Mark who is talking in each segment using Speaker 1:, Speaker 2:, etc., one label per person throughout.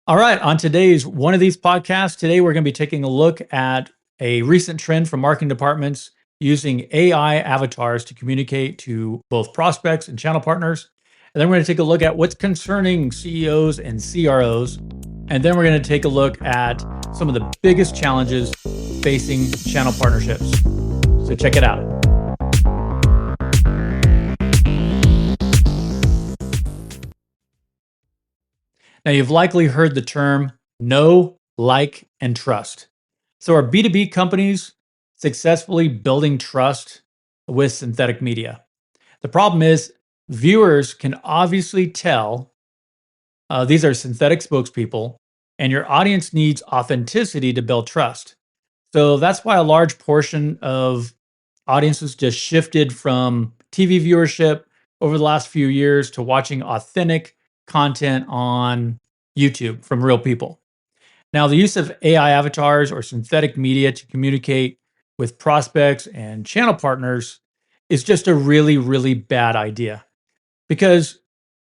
Speaker 1: All right, on today's one of these podcasts, today we're going to be taking a look at a recent trend from marketing departments using AI avatars to communicate to both prospects and channel partners. And then we're going to take a look at what's concerning CEOs and CROs. And then we're going to take a look at some of the biggest challenges facing channel partnerships. So check it out. Now, you've likely heard the term know, like, and trust. So, are B2B companies successfully building trust with synthetic media? The problem is, viewers can obviously tell these are synthetic spokespeople, and your audience needs authenticity to build trust. So, that's why a large portion of audiences just shifted from TV viewership over the last few years to watching authentic content on YouTube from real people. Now, the use of AI avatars or synthetic media to communicate with prospects and channel partners is just a really, really bad idea because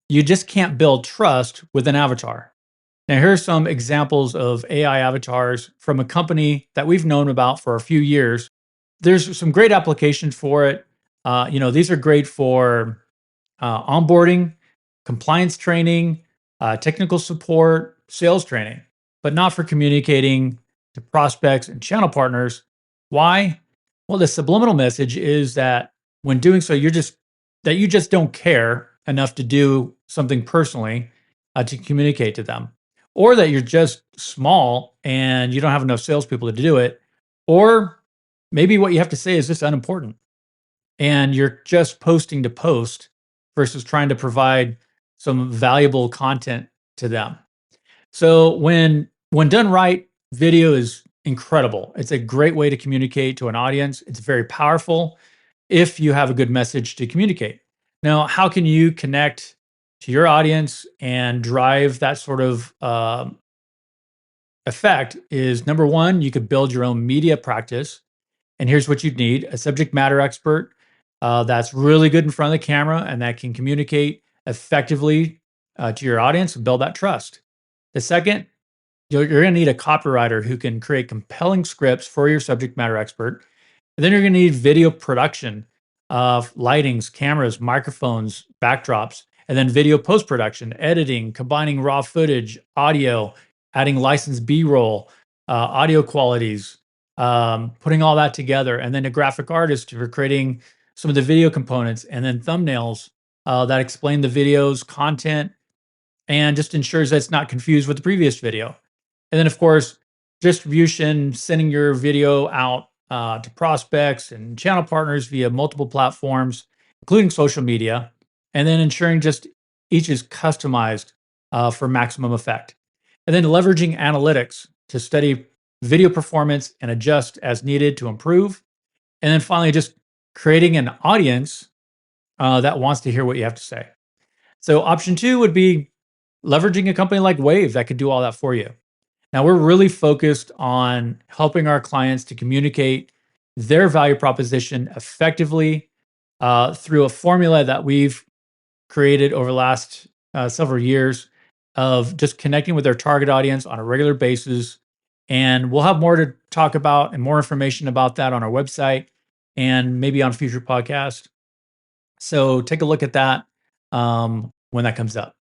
Speaker 1: you just can't build trust with an avatar. Now, here are some examples of AI avatars from a company that we've known about for a few years. There's some great applications for it. These are great for onboarding, compliance training, technical support, sales training, but not for communicating to prospects and channel partners. Why? Well, the subliminal message is that when doing so, you just don't care enough to do something personally to communicate to them, or that you're just small and you don't have enough salespeople to do it, or maybe what you have to say is just unimportant and you're just posting to post versus trying to provide some valuable content to them. So when done right, video is incredible. It's a great way to communicate to an audience. It's very powerful if you have a good message to communicate. Now, how can you connect to your audience and drive that sort of effect? Is number one, you could build your own media practice. And here's what you'd need: a subject matter expert that's really good in front of the camera and that can communicate effectively to your audience and build that trust. The second, you're going to need a copywriter who can create compelling scripts for your subject matter expert. And then you're going to need video production of lightings, cameras, microphones, backdrops, and then video post production, editing, combining raw footage, audio, adding licensed B roll, audio qualities, putting all that together, and then a graphic artist for creating some of the video components, and then thumbnails that explain the video's content and just ensures that it's not confused with the previous video. And then, of course, distribution, sending your video out to prospects and channel partners via multiple platforms, including social media, and then ensuring just each is customized for maximum effect. And then leveraging analytics to study video performance and adjust as needed to improve. And then finally, just creating an audience that wants to hear what you have to say. So option two would be leveraging a company like Wave that could do all that for you. Now, we're really focused on helping our clients to communicate their value proposition effectively through a formula that we've created over the last several years of just connecting with their target audience on a regular basis. And we'll have more to talk about and more information about that on our website and maybe on future podcasts. So take a look at that when that comes up.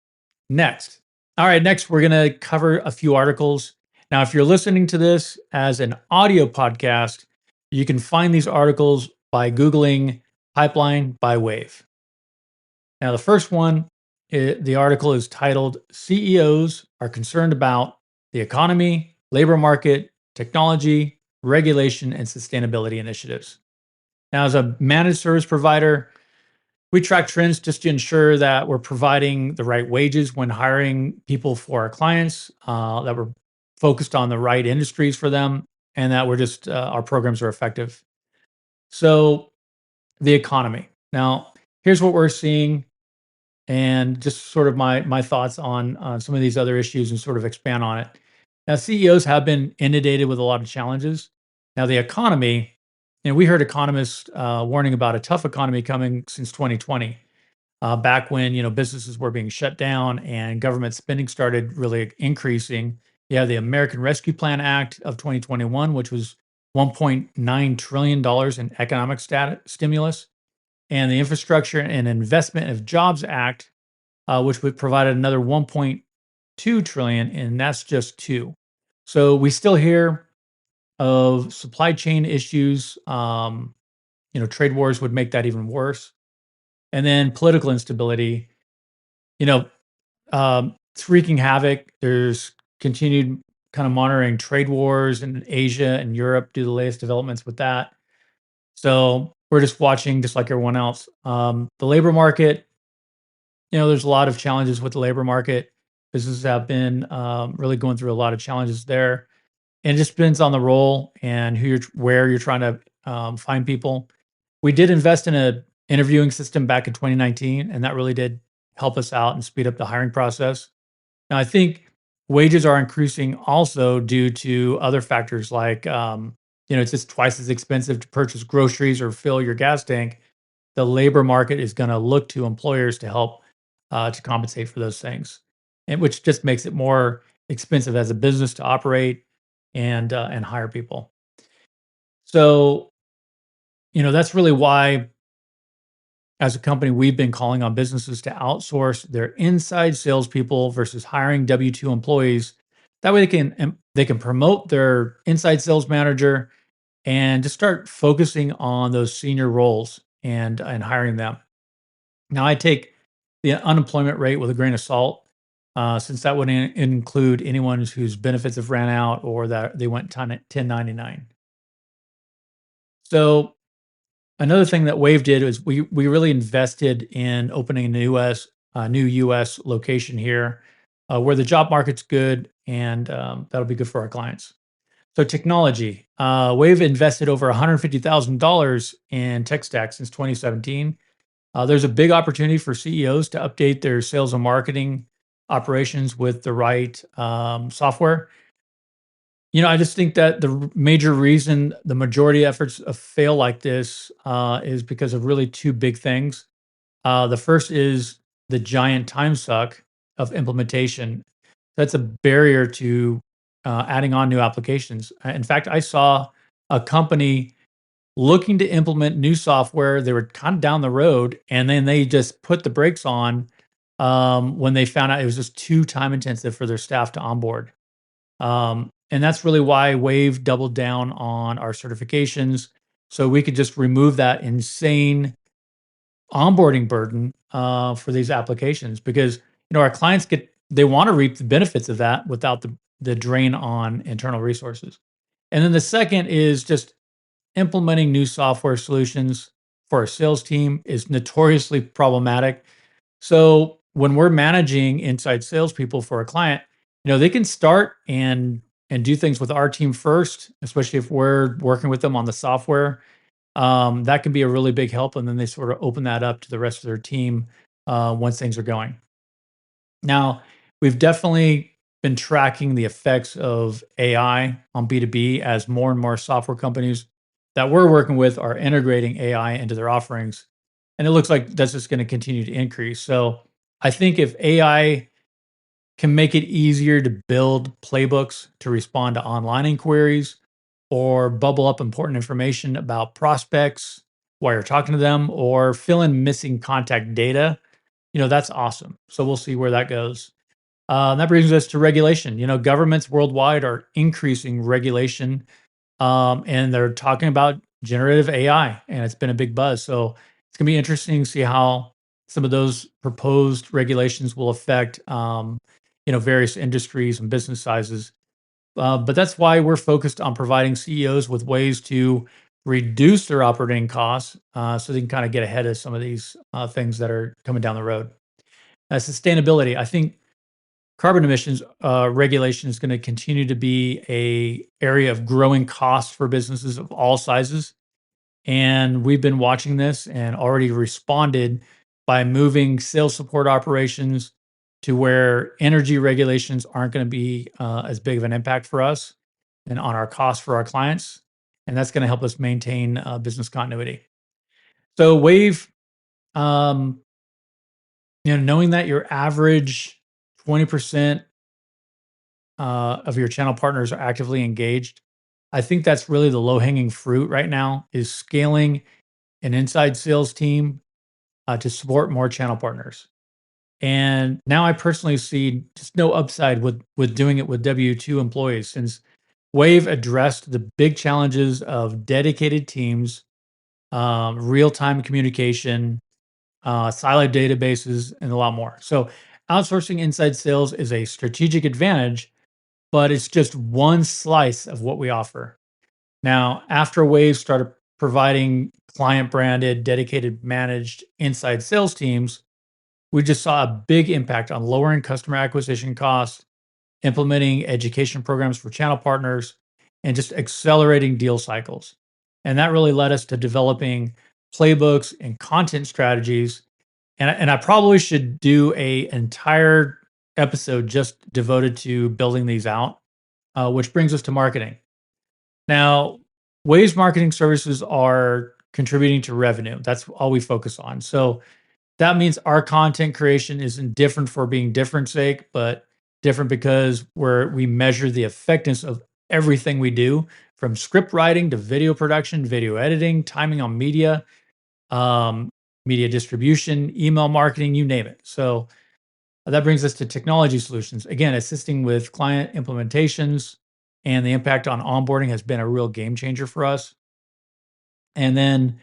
Speaker 1: Next. All right, next we're going to cover a few articles. Now, if you're listening to this as an audio podcast, you can find these articles by Googling Pipeline by Wave. Now, the first one, the article is titled CEOs Are Concerned About the Economy, Labor Market, Technology, Regulation, and Sustainability Initiatives. Now, as a managed service provider, we track trends just to ensure that we're providing the right wages when hiring people for our clients, that we're focused on the right industries for them, and that we're just our programs are effective. So, the economy. Now, here's what we're seeing, and just sort of my thoughts on some of these other issues, and sort of expand on it. Now, CEOs have been inundated with a lot of challenges. Now, the economy, and we heard economists warning about a tough economy coming since 2020. back when businesses were being shut down and government spending started really increasing. You have the American Rescue Plan Act of 2021, which was $1.9 trillion in economic stimulus, and the Infrastructure and Investment of Jobs Act, which would provide another 1.2 trillion, and that's just two. So we still hear of supply chain issues. Trade wars would make that even worse, and then political instability. You know, it's wreaking havoc. There's continued kind of monitoring trade wars in Asia and Europe due to the latest developments with that. So we're just watching, just like everyone else. The labor market, there's a lot of challenges with the labor market. Businesses have been really going through a lot of challenges there, and it just depends on the role and where you're trying to find people. We did invest in a interviewing system back in 2019, and that really did help us out and speed up the hiring process. Now, I think wages are increasing also due to other factors like, it's just twice as expensive to purchase groceries or fill your gas tank. The labor market is going to look to employers to help to compensate for those things, and which just makes it more expensive as a business to operate and hire people. So, that's really why, as a company, we've been calling on businesses to outsource their inside salespeople versus hiring W-2 employees. That way, they can promote their inside sales manager and just start focusing on those senior roles and hiring them. Now, I take the unemployment rate with a grain of salt, since that would include anyone whose benefits have ran out or that they went 1099. So another thing that Wave did is we really invested in opening a new US location here, where the job market's good, and that'll be good for our clients. So technology, Wave invested over $150,000 in tech stack since 2017. There's a big opportunity for CEOs to update their sales and marketing operations with the right software. I just think that the major reason the majority efforts fail like this is because of really two big things. The first is the giant time suck of implementation. That's a barrier to adding on new applications. In fact, I saw a company looking to implement new software. They were kind of down the road, and then they just put the brakes on when they found out it was just too time intensive for their staff to onboard. And that's really why Wave doubled down on our certifications, so we could just remove that insane onboarding burden for these applications, because our clients they want to reap the benefits of that without the drain on internal resources. And then the second is just implementing new software solutions for our sales team is notoriously problematic. So when we're managing inside salespeople for a client, they can start and do things with our team first, especially if we're working with them on the software. That can be a really big help, and then they sort of open that up to the rest of their team once things are going. Now, we've definitely been tracking the effects of AI on B2B as more and more software companies that we're working with are integrating AI into their offerings. And it looks like that's just going to continue to increase. So I think if AI can make it easier to build playbooks to respond to online inquiries or bubble up important information about prospects while you're talking to them or fill in missing contact data, that's awesome. So we'll see where that goes. That brings us to regulation. Governments worldwide are increasing regulation, and they're talking about generative AI, and it's been a big buzz. So it's going to be interesting to see how some of those proposed regulations will affect, various industries and business sizes. But that's why we're focused on providing CEOs with ways to reduce their operating costs, so they can kind of get ahead of some of these things that are coming down the road. Sustainability, I think carbon emissions regulation is going to continue to be a area of growing costs for businesses of all sizes. And we've been watching this and already responded by moving sales support operations to where energy regulations aren't going to be as big of an impact for us and on our costs for our clients. And that's going to help us maintain business continuity. So Wave, um, Knowing that your average 20% of your channel partners are actively engaged, I think that's really the low hanging fruit right now is scaling an inside sales team to support more channel partners. And now I personally see just no upside with doing it with W-2 employees since Wave addressed the big challenges of dedicated teams, real-time communication, siloed databases, and a lot more. So outsourcing inside sales is a strategic advantage, but it's just one slice of what we offer. Now, after Wave started providing client-branded, dedicated, managed inside sales teams, we just saw a big impact on lowering customer acquisition costs, implementing education programs for channel partners, and just accelerating deal cycles. And that really led us to developing playbooks and content strategies. And I probably should do a entire episode just devoted to building these out, which brings us to marketing. Now, Waves marketing services are contributing to revenue. That's all we focus on. So that means our content creation isn't different for being different sake, but different because we measure the effectiveness of everything we do, from script writing to video production, video editing, timing on media, um, media distribution, email marketing, you name it. So that brings us to technology solutions. Again, assisting with client implementations, and the impact on onboarding has been a real game changer for us. And then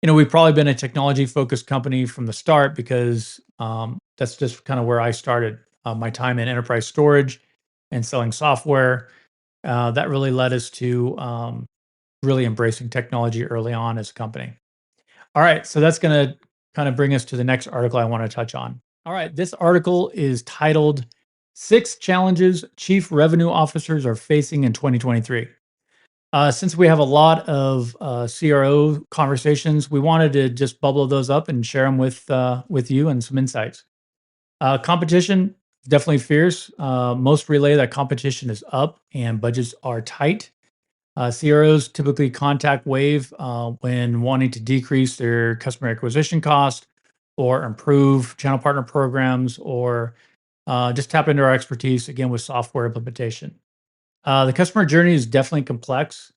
Speaker 1: we've probably been a technology focused company from the start because that's just kind of where I started my time in enterprise storage and selling software. That really led us to really embracing technology early on as a company. All right, so that's going to kind of bring us to the next article I want to touch on. All right, this article is titled Six Challenges Chief Revenue Officers Are Facing in 2023. Since we have a lot of CRO conversations, we wanted to just bubble those up and share them with you and some insights. Competition definitely fierce. Most relay that competition is up and budgets are tight. CROs typically contact Wave when wanting to decrease their customer acquisition cost or improve channel partner programs or just tap into our expertise again with software implementation. The customer journey is definitely complex.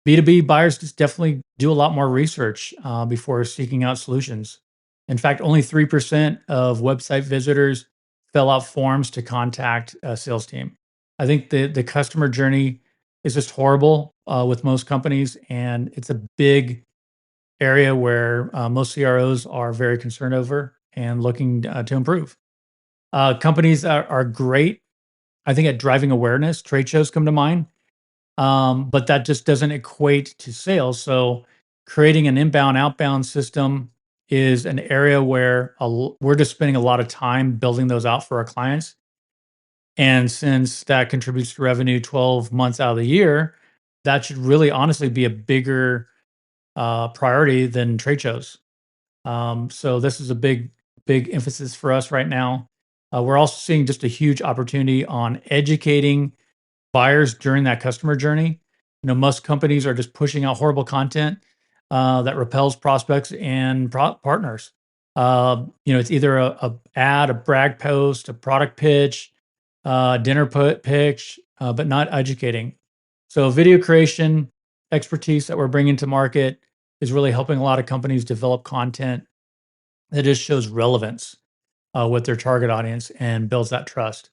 Speaker 1: B2B buyers just definitely do a lot more research before seeking out solutions. In fact, only 3% of website visitors fill out forms to contact a sales team. I think the customer journey is just horrible with most companies, and it's a big area where most CROs are very concerned over and looking to improve. Companies are great, I think, at driving awareness. Trade shows come to mind, but that just doesn't equate to sales. So creating an inbound outbound system is an area where we're just spending a lot of time building those out for our clients. And since that contributes to revenue 12 months out of the year, that should really honestly be a bigger priority than trade shows. So this is a big emphasis for us right now. We're also seeing just a huge opportunity on educating buyers during that customer journey. Most companies are just pushing out horrible content that repels prospects and partners. It's either a ad, a brag post, a product pitch, dinner pitch, but not educating. So video creation expertise that we're bringing to market is really helping a lot of companies develop content that just shows relevance with their target audience and builds that trust.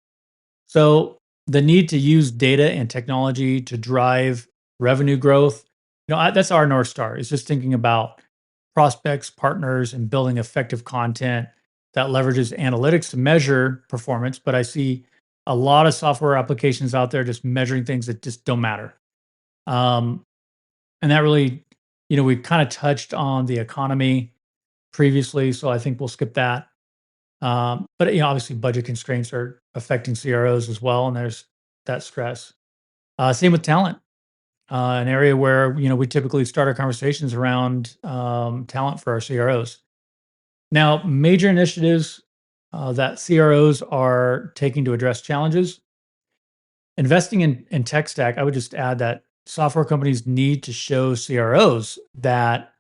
Speaker 1: So the need to use data and technology to drive revenue growth, that's our North Star. It's just thinking about prospects, partners, and building effective content that leverages analytics to measure performance. But I see a lot of software applications out there just measuring things that just don't matter. Um, and that really, we kind of touched on the economy previously, so I think we'll skip that. But obviously, budget constraints are affecting CROs as well, and there's that stress. Same with talent, an area where we typically start our conversations around talent for our CROs. Now, major initiatives that CROs are taking to address challenges. Investing in tech stack, I would just add that software companies need to show CROs that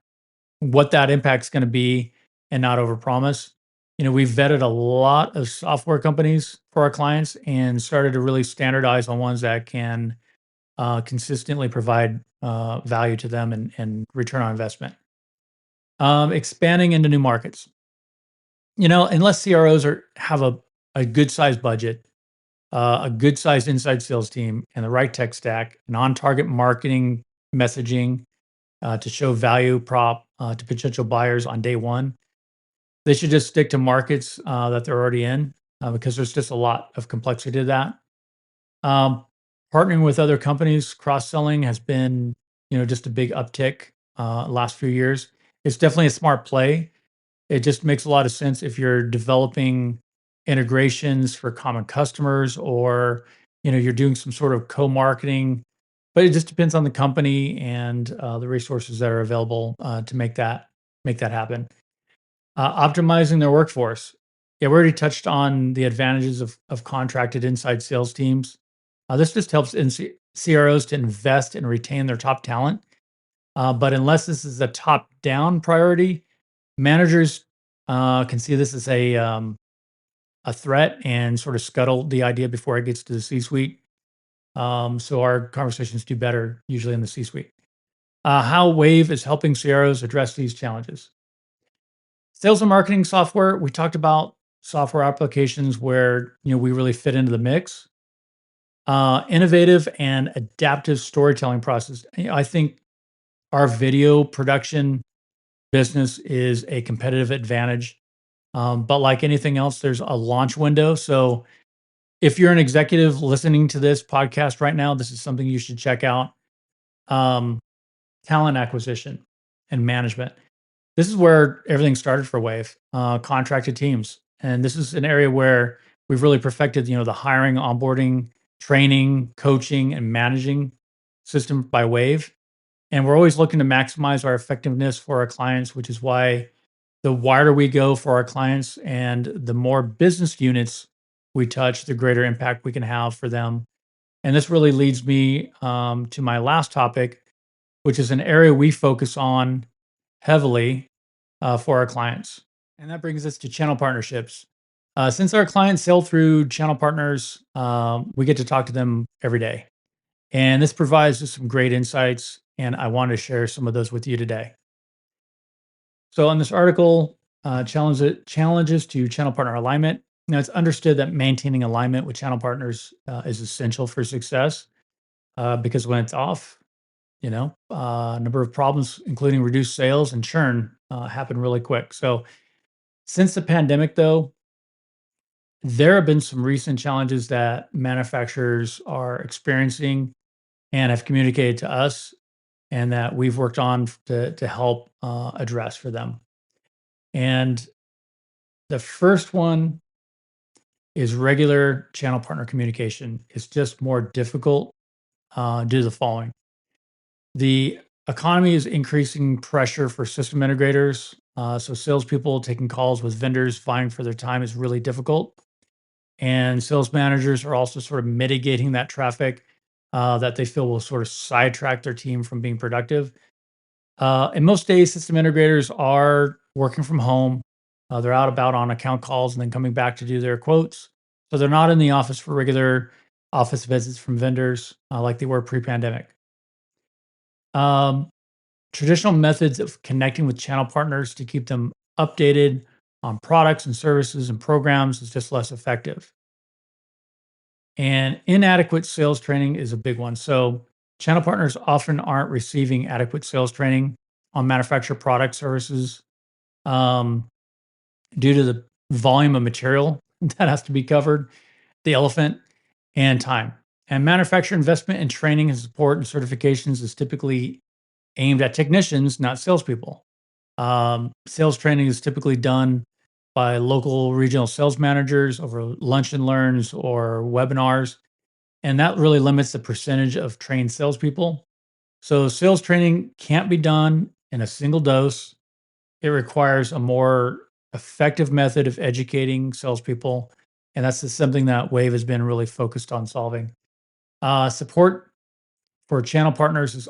Speaker 1: what that impact's going to be and not overpromise. We've vetted a lot of software companies for our clients and started to really standardize on ones that can consistently provide value to them and return on investment. Expanding into new markets. Unless CROs have a good sized budget, a good sized inside sales team, and the right tech stack, and on target marketing messaging to show value prop to potential buyers on day one, they should just stick to markets that they're already in because there's just a lot of complexity to that. Um, Partnering with other companies, cross-selling has been, just a big uptick last few years. It's definitely a smart play. It just makes a lot of sense if you're developing integrations for common customers or, you're doing some sort of co-marketing. But it just depends on the company and the resources that are available to make that happen. Optimizing their workforce. Yeah, we already touched on the advantages of contracted inside sales teams. This just helps CROs to invest and retain their top talent. But unless this is a top-down priority, managers can see this as a threat and sort of scuttle the idea before it gets to the C-suite. So our conversations do better usually in the C-suite. How Wave is helping CROs address these challenges. Sales and marketing software, we talked about software applications where we really fit into the mix. Innovative and adaptive storytelling process. I think our video production business is a competitive advantage. But like anything else, there's a launch window. So if you're an executive listening to this podcast right now, this is something you should check out. Um, Talent acquisition and management. This is where everything started for Wave, contracted teams. And this is an area where we've really perfected, the hiring, onboarding, training, coaching, and managing system by Wave. And we're always looking to maximize our effectiveness for our clients, which is why the wider we go for our clients and the more business units we touch, the greater impact we can have for them. And this really leads me to my last topic, which is an area we focus on heavily for our clients. And that brings us to channel partnerships. Since our clients sell through channel partners, we get to talk to them every day. And this provides us some great insights. And I want to share some of those with you today. So, on this article, challenges to channel partner alignment. Now, it's understood that maintaining alignment with channel partners is essential for success because when it's off, a number of problems, including reduced sales and churn, happen really quick. So, since the pandemic, though, there have been some recent challenges that manufacturers are experiencing and have communicated to us, and that we've worked on to help address for them. And the first one is regular channel partner communication. It's just more difficult due to the following. The economy is increasing pressure for system integrators. So salespeople taking calls with vendors vying for their time is really difficult. And sales managers are also sort of mitigating that traffic that they feel will sort of sidetrack their team from being productive. In most days, system integrators are working from home. They're out about on account calls and then coming back to do their quotes. So they're not in the office for regular office visits from vendors like they were pre-pandemic. Um, Traditional methods of connecting with channel partners to keep them updated on products and services and programs is just less effective. And inadequate sales training is a big one. So channel partners often aren't receiving adequate sales training on manufactured product services um, due to the volume of material that has to be covered, the elephant, and time. And manufacturer investment in training and support and certifications is typically aimed at technicians, not salespeople. Sales training is typically done by local regional sales managers over lunch and learns or webinars. And that really limits the percentage of trained salespeople. So sales training can't be done in a single dose. It requires a more effective method of educating salespeople. And that's just something that Wave has been really focused on solving. Support for channel partners is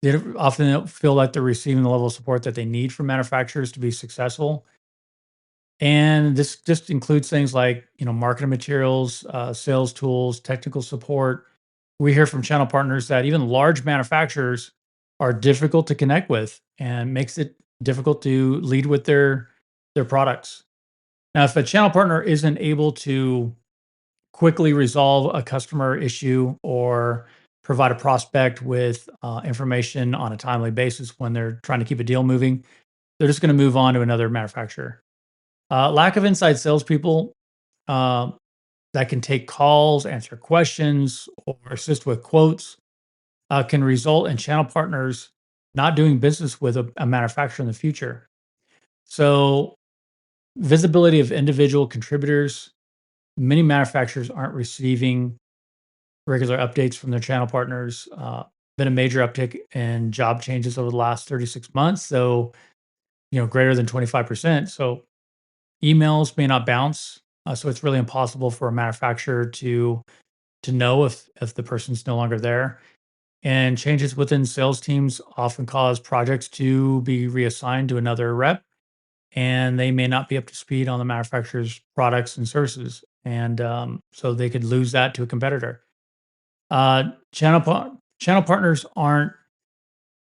Speaker 1: they often don't feel like they're receiving the level of support that they need from manufacturers to be successful. And this just includes things like, marketing materials, sales tools, technical support. We hear from channel partners that even large manufacturers are difficult to connect with and makes it difficult to lead with their products. Now, if a channel partner isn't able to quickly resolve a customer issue or provide a prospect with information on a timely basis when they're trying to keep a deal moving, they're just going to move on to another manufacturer. Lack of inside salespeople uh, that can take calls, answer questions, or assist with quotes can result in channel partners not doing business with a manufacturer in the future. So, visibility of individual contributors, many manufacturers aren't receiving regular updates from their channel partners. Been a major uptick in job changes over the last 36 months. So, greater than 25%. So, emails may not bounce. So it's really impossible for a manufacturer to know if the person's no longer there. And changes within sales teams often cause projects to be reassigned to another rep, and they may not be up to speed on the manufacturer's products and services. And so they could lose that to a competitor. Uh, channel partners aren't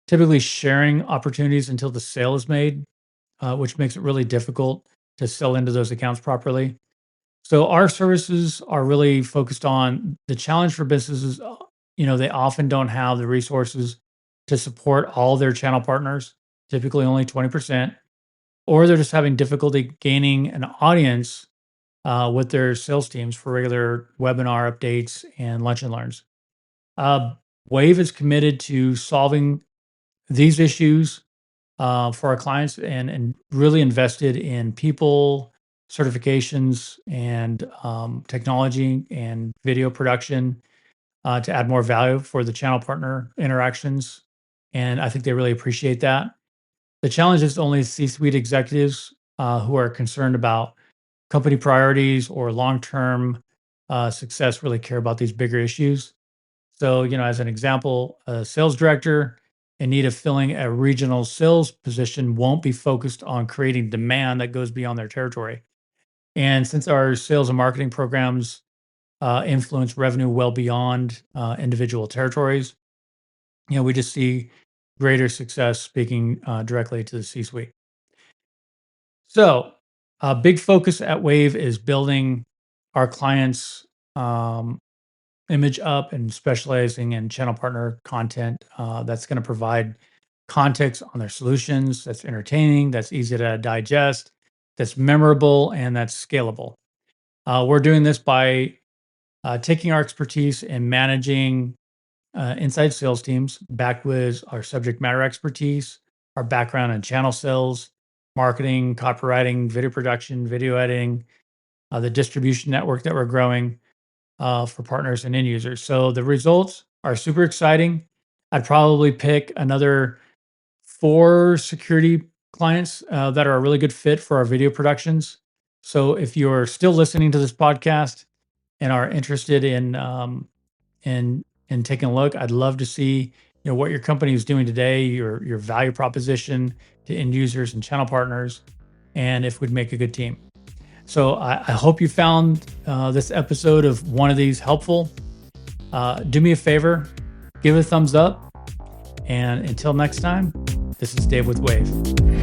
Speaker 1: typically sharing opportunities until the sale is made, which makes it really difficult to sell into those accounts properly. So our services are really focused on the challenge for businesses. They often don't have the resources to support all their channel partners, typically only 20%, or they're just having difficulty gaining an audience with their sales teams for regular webinar updates and lunch and learns. Uh, Wave is committed to solving these issues for our clients and really invested in people, certifications, and technology and video production to add more value for the channel partner interactions. And I think they really appreciate that. The challenge is only C suite executives who are concerned about company priorities or long term success really care about these bigger issues. So, as an example, a sales director in need of filling a regional sales position won't be focused on creating demand that goes beyond their territory. And since our sales and marketing programs influence revenue well beyond individual territories, we just see greater success speaking directly to the C suite. So, a big focus at Wave is building our clients' image up and specializing in channel partner content that's going to provide context on their solutions, that's entertaining, that's easy to digest, that's memorable, and that's scalable. We're doing this by taking our expertise in managing inside sales teams, backed with our subject matter expertise, our background in channel sales, marketing, copywriting, video production, video editing, the distribution network that we're growing for partners and end users. So the results are super exciting. I'd probably pick another 4 security clients that are a really good fit for our video productions. So if you're still listening to this podcast and are interested in taking a look, I'd love to see what your company is doing today, your value proposition to end users and channel partners, and if we'd make a good team. So I hope you found this episode of one of these helpful. Do me a favor, give it a thumbs up. And until next time, this is Dave with Wave.